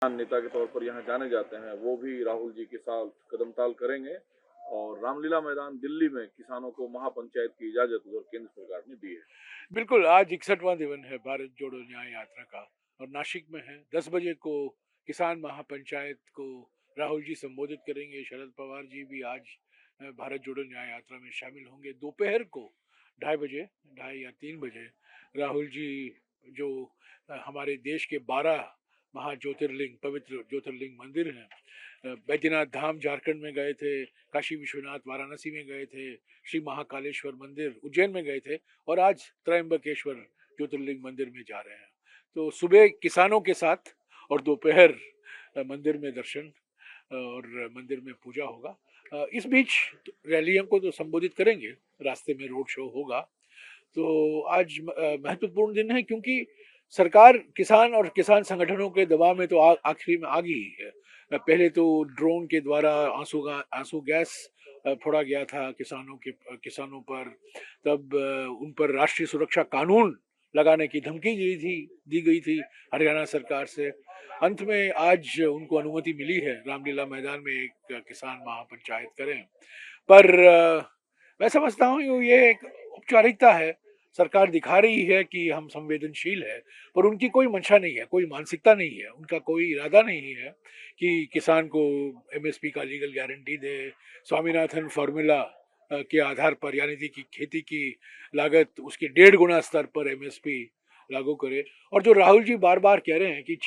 नेता के तौर पर यहाँ जाने जाते हैं, वो भी राहुल जी के साथ कदमताल करेंगे और रामलीला मैदान दिल्ली में किसानों को महापंचायत की इजाजत उधर केंद्र सरकार ने दी है। बिल्कुल, आज 61वां दिन है भारत जोड़ो न्याय यात्रा का और नासिक में है। 10 बजे को किसान महापंचायत को राहुल जी संबोधित करेंगे। शरद पवार जी भी आज भारत जोड़ो न्याय यात्रा में शामिल होंगे। दोपहर को 2:30 बजे, 2:30 या 3 बजे राहुल जी जो हमारे देश के 12 महाज्योतिर्लिंग पवित्र ज्योतिर्लिंग मंदिर हैं, बैद्यनाथ धाम झारखंड में गए थे, काशी विश्वनाथ वाराणसी में गए थे, श्री महाकालेश्वर मंदिर उज्जैन में गए थे और आज त्रयंबकेश्वर ज्योतिर्लिंग मंदिर में जा रहे हैं। तो सुबह किसानों के साथ और दोपहर मंदिर में दर्शन और मंदिर में पूजा होगा। इस बीच रैलियों को तो संबोधित करेंगे, रास्ते में रोड शो होगा। तो आज महत्वपूर्ण दिन है क्योंकि सरकार किसान और किसान संगठनों के दबाव में तो आखिरी में आ गई है। पहले तो ड्रोन के द्वारा आंसू गैस फोड़ा गया था किसानों पर। तब उन पर राष्ट्रीय सुरक्षा कानून लगाने की धमकी दी गई थी हरियाणा सरकार से। अंत में आज उनको अनुमति मिली है रामलीला मैदान में एक किसान महापंचायत करें। पर मैं समझता हूँ ये एक औपचारिकता है। सरकार दिखा रही है कि हम संवेदनशील है, पर उनकी कोई मंशा नहीं है, कोई मानसिकता नहीं है, उनका कोई इरादा नहीं है कि किसान को एमएसपी का लीगल गारंटी दे। स्वामीनाथन फॉर्मूला के आधार पर यानी कि खेती की लागत उसके 1.5 गुना स्तर पर एमएसपी लागू करे। और जो राहुल जी बार बार कह रहे हैं कि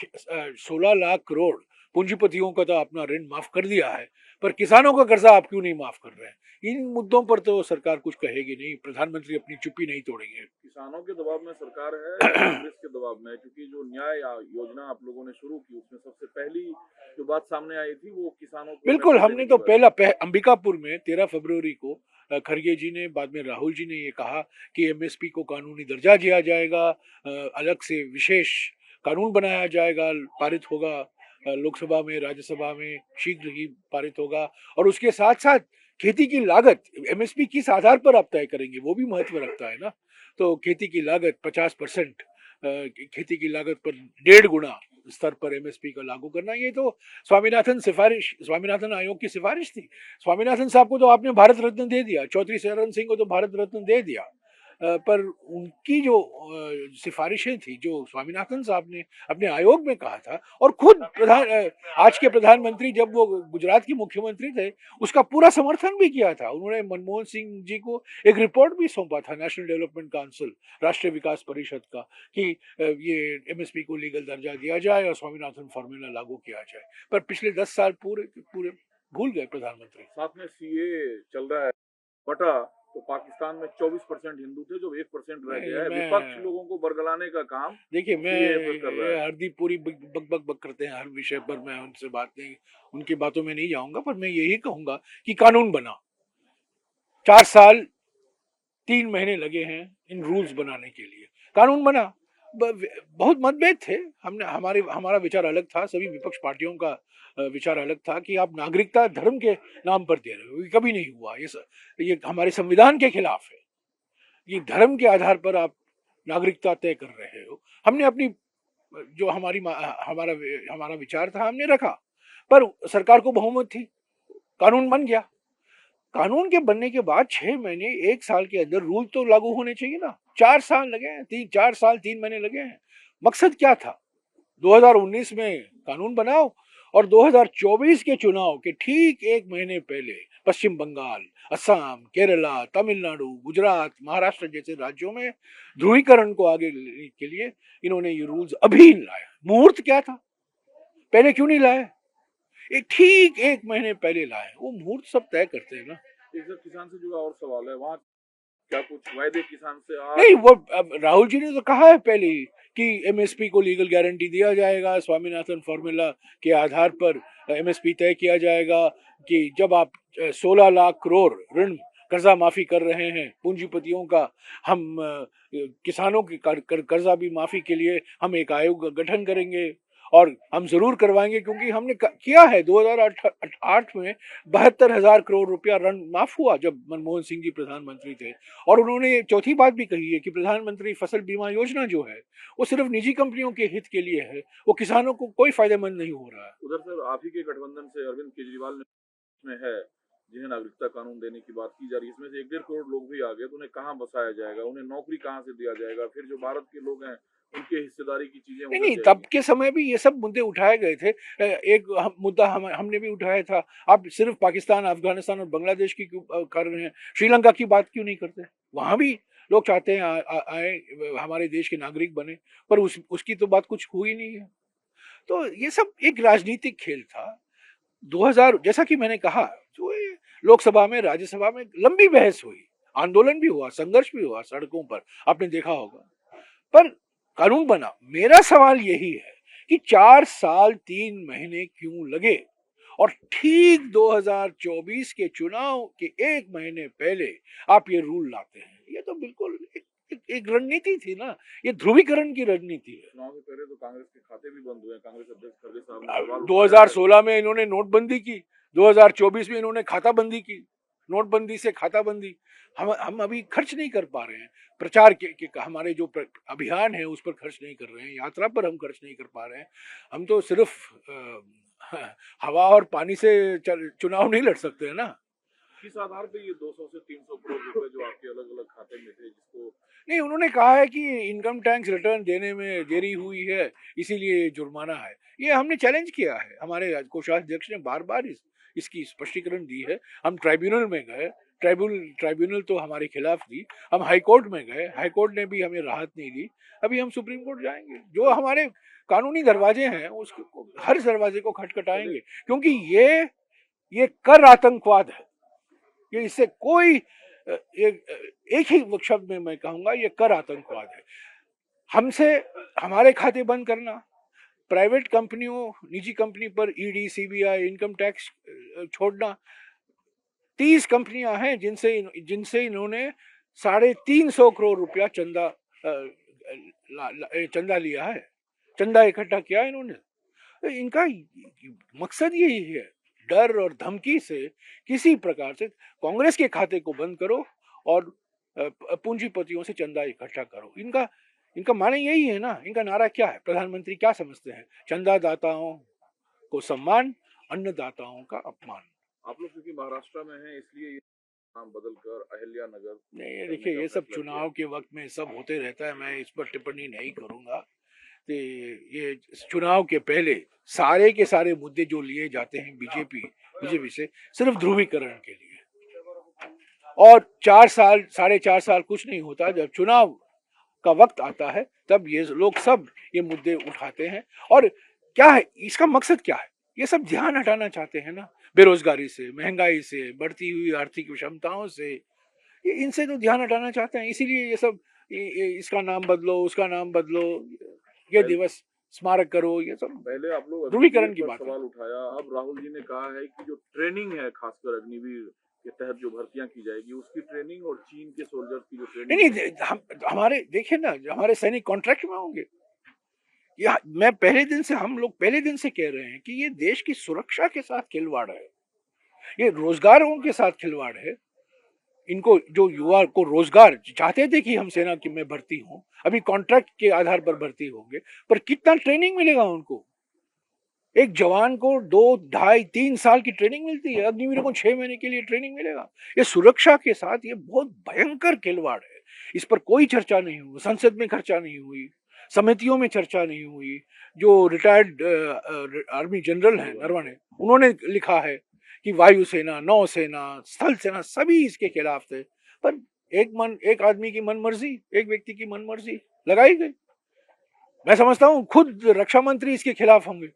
16 लाख करोड़ पूंजीपतियों का तो अपना ऋण माफ कर दिया है, पर किसानों का कर्जा आप क्यों नहीं माफ कर रहे हैं? इन मुद्दों पर तो सरकार कुछ कहेगी नहीं, प्रधानमंत्री अपनी चुप्पी नहीं तोड़ेंगे। किसानों के दबाव में सरकार है या कांग्रेस के दबाव में? क्योंकि जो न्याय योजना आप लोगों ने शुरू की उसमें सबसे पहली जो बात सामने आई थी वो किसानों को बिल्कुल, ट्रैक्टर हमने देने तो की बात थी। अंबिकापुर में 13 फरवरी को खड़गे जी ने, बाद में राहुल जी ने ये कहा कि एमएसपी को कानूनी दर्जा दिया जाएगा, अलग से विशेष कानून बनाया जाएगा, पारित होगा लोकसभा में, राज्यसभा में शीघ्र ही पारित होगा। और उसके साथ साथ खेती की लागत एमएसपी किस आधार पर आप तय करेंगे वो भी महत्व रखता है ना। तो खेती की लागत 50% खेती की लागत पर 1.5 गुना स्तर पर एमएसपी का लागू करना, ये तो स्वामीनाथन आयोग की सिफारिश थी। स्वामीनाथन साहब को तो आपने भारत रत्न दे दिया, चौधरी चरण सिंह को तो भारत रत्न दे दिया, पर उनकी जो सिफारिशें थी, जो स्वामीनाथन साहब ने अपने आयोग में कहा था, और खुद आज के प्रधानमंत्री जब वो गुजरात के मुख्यमंत्री थे उसका पूरा समर्थन भी किया था। उन्होंने मनमोहन सिंह जी को एक रिपोर्ट भी सौंपा था, नेशनल डेवलपमेंट काउंसिल, राष्ट्रीय विकास परिषद का, कि ये एमएसपी को लीगल दर्जा दिया जाए और स्वामीनाथन फॉर्मूला लागू किया जाए। पर पिछले 10 साल पूरे पूरे भूल गए प्रधानमंत्री। साथ में सीए चल रहा है बटा, तो पाकिस्तान में 24% हिंदू थे, जो 1% रह गया है। विपक्ष लोगों को बरगलाने का काम देखिए, मैं सीए पर कर रहा है। हरदीप पुरी बक बक बक करते हैं हर विषय पर, मैं उनसे बात नहीं, उनकी बातों में नहीं जाऊंगा, पर मैं यही कहूंगा कि कानून बना। 4 साल 3 महीने लगे हैं इन रूल्स बनाने के लिए, कानून बना। बहुत मतभेद थे, हमारा विचार अलग था, सभी विपक्ष पार्टियों का विचार अलग था कि आप नागरिकता धर्म के नाम पर दे रहे हो, ये कभी नहीं हुआ, ये हमारे संविधान के खिलाफ है। ये धर्म के आधार पर आप नागरिकता तय कर रहे हो। हमने अपनी जो हमारा विचार था हमने रखा, पर सरकार को बहुमत थी, कानून बन गया। कानून के बनने के बाद 6 महीने 1 साल के अंदर रूल तो लागू होने चाहिए ना। 4 साल लगे हैं, 4 साल 3 महीने लगे हैं। मकसद क्या था? 2019 में कानून बनाओ और 2024 के चुनाव के ठीक 1 महीने पहले पश्चिम बंगाल, असम, केरला, तमिलनाडु, गुजरात, महाराष्ट्र जैसे राज्यों में ध्रुवीकरण को आगे लेने के लिए इन्होंने ये रूल्स अभी लाया। मुहूर्त क्या था? पहले क्यों नहीं लाए? ठीक 1 महीने पहले लाए। वो मुहूर्त सब तय करते हैं ना। एक सर किसान से जुड़ा और सवाल है, वहाँ क्या कुछ वायदे किसान से आज? नहीं, वो राहुल जी ने तो कहा है पहले ही कि एमएसपी को लीगल गारंटी दिया जाएगा, स्वामीनाथन फॉर्मूला के आधार पर एमएसपी तय किया जाएगा, कि जब आप 16 लाख करोड़ ऋण कर्जा माफी कर रहे हैं पूंजीपतियों का, हम किसानों की कर्जा भी माफी के लिए हम एक आयोग का गठन करेंगे। और हम जरूर करवाएंगे, क्योंकि हमने किया है। 2008 में 72,000 करोड़ रुपया ऋण माफ हुआ जब मनमोहन सिंह जी प्रधानमंत्री थे। और उन्होंने चौथी बात भी कही है कि प्रधानमंत्री फसल बीमा योजना जो है वो सिर्फ निजी कंपनियों के हित के लिए है, वो किसानों को कोई फायदेमंद नहीं हो रहा है। उधर सर आप ही के गठबंधन से अरविंद केजरीवाल में है जिन्हें नागरिकता कानून देने की बात की जा रही है, इसमें से 1-1.5 करोड़ लोग भी आ गए, तो उन्हें कहाँ बसाया जाएगा, उन्हें नौकरी कहाँ से दिया जाएगा, फिर जो भारत के लोग हैं उनके हिस्सेदारी की चीजें नहीं उधर नहीं, जाएगी। तब के समय भी ये सब मुद्दे उठाए गए थे। एक मुद्दा हमने भी उठाया था। आप सिर्फ पाकिस्तान, अफगानिस्तान और बांग्लादेश की क्यों कर रहे हैं, श्रीलंका की बात क्यों नहीं करते? वहां भी लोग चाहते हैं आए हमारे देश के नागरिक बने, पर उसकी तो बात कुछ हुई नहीं है। तो ये सब एक राजनीतिक खेल था। 2000, जैसा कि मैंने कहा, जो ये लोकसभा में, राज्यसभा में लंबी बहस हुई, आंदोलन भी हुआ, संघर्ष भी हुआ सड़कों पर, आपने देखा होगा, पर कानून बना। मेरा सवाल यही है कि 4 साल 3 महीने क्यों लगे, और ठीक 2024 के चुनाव के 1 महीने पहले आप ये रूल लाते हैं। ये तो बिल्कुल एक रणनीति थी ना, ये ध्रुवीकरण की रणनीति है। चुनाव से पहले तो कांग्रेस के खाते भी बंद हुए, कांग्रेस अध्यक्ष खड़गे साहब ने सवाल उठाया। 2016 में इन्होंने नोटबंदी की, 2024 में इन्होंने खाताबंदी की, नोटबंदी से खाताबंदी। हम अभी खर्च नहीं कर पा रहे हैं, प्रचार के हमारे जो अभियान है उस पर खर्च नहीं कर रहे हैं, यात्रा पर हम खर्च नहीं कर पा रहे हैं। हम तो सिर्फ हवा और पानी से चुनाव नहीं लड़ सकते हैं ना। किस आधार पे ये 200 से 300 करोड़ रुपए जो आपके अलग अलग खाते में थे, जिसको नहीं, उन्होंने कहा है कि इनकम टैक्स रिटर्न देने में देरी हुई है, इसीलिए जुर्माना है। ये हमने चैलेंज किया है, हमारे कोषाध्यक्ष ने बार बार इसकी स्पष्टीकरण दी है। हम ट्राइब्यूनल में गए, ट्राइब्यूनल तो हमारे खिलाफ थी। हम हाई कोर्ट में गए, हाई कोर्ट ने भी हमें राहत नहीं दी। अभी हम सुप्रीम कोर्ट जाएंगे। जो हमारे कानूनी दरवाजे हैं उसको, हर दरवाजे को खटखटाएंगे, क्योंकि ये कर आतंकवाद है। ये इससे कोई एक ही शब्द में मैं कहूंगा, ये कर आतंकवाद है। हमसे हमारे खाते बंद करना, प्राइवेट कंपनियों, निजी कंपनी पर ईडी, सीबीआई, इनकम टैक्स छोड़ना। 30 कंपनियां हैं जिनसे इन्होंने 350 करोड़ रुपया चंदा लिया है, चंदा इकट्ठा किया इन्होंने। तो इनका मकसद यही है, डर और धमकी से किसी प्रकार से कांग्रेस के खाते को बंद करो और पूंजीपतियों से चंदा इकट्ठा करो। इनका माने यही है ना। इनका नारा क्या है? प्रधानमंत्री क्या समझते हैं? चंदादाताओं को सम्मान, अन्नदाताओं का अपमान। आप लोग क्योंकि महाराष्ट्र में हैं इसलिए ये नाम बदलकर अहिल्या नगर। नहीं, देखिए, ये सब चुनाव के वक्त में सब होते रहता है, मैं इस पर टिप्पणी नहीं करूंगा। ये चुनाव के पहले सारे के सारे मुद्दे जो लिए जाते हैं बीजेपी से, सिर्फ ध्रुवीकरण के लिए। और 4 साल, 4.5 साल कुछ नहीं होता। जब चुनाव का वक्त आता है तब ये लोग सब ये मुद्दे उठाते हैं। और क्या है इसका मकसद? क्या है? ये सब ध्यान हटाना चाहते हैं ना, बेरोजगारी से, महंगाई से, बढ़ती हुई आर्थिक विषमताओं से। ये इनसे तो ध्यान हटाना चाहते हैं, इसीलिए ये सब इसका नाम बदलो, उसका नाम बदलो, ये दिवस स्मारक करो, ये सब पहले आप लोग ध्रुवीकरण की बात सवाल उठाया। अब राहुल जी ने कहा है कि जो ट्रेनिंग है, खासकर अग्निवीर के तहत जो भर्तियां की जाएगी उसकी ट्रेनिंग, और चीन के सोल्जर्स की जो ट्रेनिंग नहीं, हमारे देखिए ना, हमारे सैनिक कॉन्ट्रैक्ट में होंगे। हम लोग पहले दिन से कह रहे हैं कि ये देश की सुरक्षा के साथ खिलवाड़ है, ये रोजगारों के साथ खिलवाड़ है। इनको, जो युवा को रोजगार चाहते थे कि हम सेना की में भर्ती हों, अभी कॉन्ट्रैक्ट के आधार पर भर्ती होंगे, पर कितना ट्रेनिंग मिलेगा उनको? एक जवान को 2, 2.5, 3 साल की ट्रेनिंग मिलती है, अग्निवीरों को 6 महीने के लिए ट्रेनिंग मिलेगा। ये सुरक्षा के साथ ये बहुत भयंकर खिलवाड़ है। इस पर कोई चर्चा नहीं हुई, संसद में चर्चा नहीं हुई, समितियों में चर्चा नहीं हुई। जो रिटायर्ड आर्मी जनरल हैं नरवणे, उन्होंने लिखा है कि वायुसेना, नौसेना, स्थल सेना सभी इसके खिलाफ थे। पर एक आदमी की मनमर्जी, एक व्यक्ति की मनमर्जी लगाई गई। मैं समझता हूं खुद रक्षा मंत्री इसके खिलाफ होंगे।